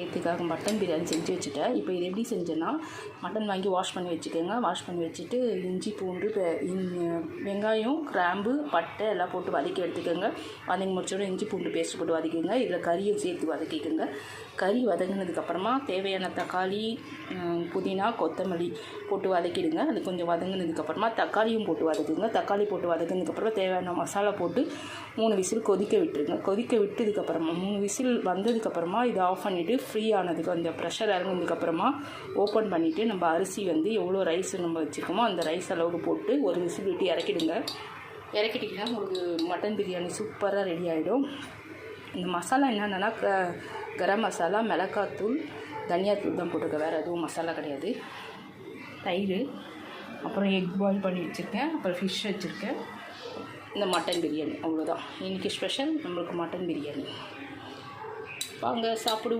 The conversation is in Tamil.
இதுக்காக மட்டன் பிரியாணி செஞ்சு வச்சுட்டேன். இப்போ இது எப்படி செஞ்சேன்னா, மட்டன் வாங்கி வாஷ் பண்ணி வச்சுக்கோங்க. வாஷ் பண்ணி வச்சுட்டு இஞ்சி பூண்டு வெங்காயம் கிராம்பு பட்டை எல்லாம் போட்டு வதக்கி எடுத்துக்கோங்க. வதங்கி முடிச்சோட இஞ்சி பூண்டு பேஸ்ட் போட்டு வதக்கிக்கோங்க. இதில் கறியும் சேர்த்து வதக்கிக்கோங்க. கறி வதங்கினதுக்கப்புறமா தேவையான தக்காளி புதினா கொத்தமல்லி போட்டு வதக்கிடுங்க. அது கொஞ்சம் வதங்கினதுக்கப்புறமா தக்காளியும் போட்டு வதக்குங்க. தக்காளி போட்டு வதங்கினதுக்கப்புறமா தேவையான மசாலா போட்டு 3 விசில் கொதிக்க விட்டுருங்க. கொதிக்க விட்டதுக்கப்புறமா 3 விசில் வந்ததுக்கப்புறமா இதை ஆஃப் பண்ணிவிட்டு ஃப்ரீ ஆனதுக்கு அந்த ப்ரெஷர் இறங்கினதுக்கப்புறமா ஓப்பன் பண்ணிவிட்டு நம்ம அரிசி எவ்வளோ ரைஸ் நம்ம வச்சுருக்கோமோ அந்த ரைஸ் அளவுக்கு போட்டு 1 விசில் விட்டு இறக்கிடுங்க. இறக்கிட்டிங்கன்னா உங்களுக்கு மட்டன் பிரியாணி சூப்பராக ரெடி ஆகிடும். இந்த மசாலா என்னென்னா கரம் மசாலா மிளகாத்தூள் தனியாத்தூள் தான் போட்டிருக்கேன், வேறு எதுவும் மசாலா கிடையாது. தயிர், அப்புறம் எக் பாயில் பண்ணி வச்சுருக்கேன், அப்புறம் ஃபிஷ் வச்சுருக்கேன். இந்த மட்டன் பிரியாணி அவ்வளோதான் இன்றைக்கி ஸ்பெஷல் நம்மளுக்கு மட்டன் பிரியாணி. வாங்க சாப்பிடுவோம்.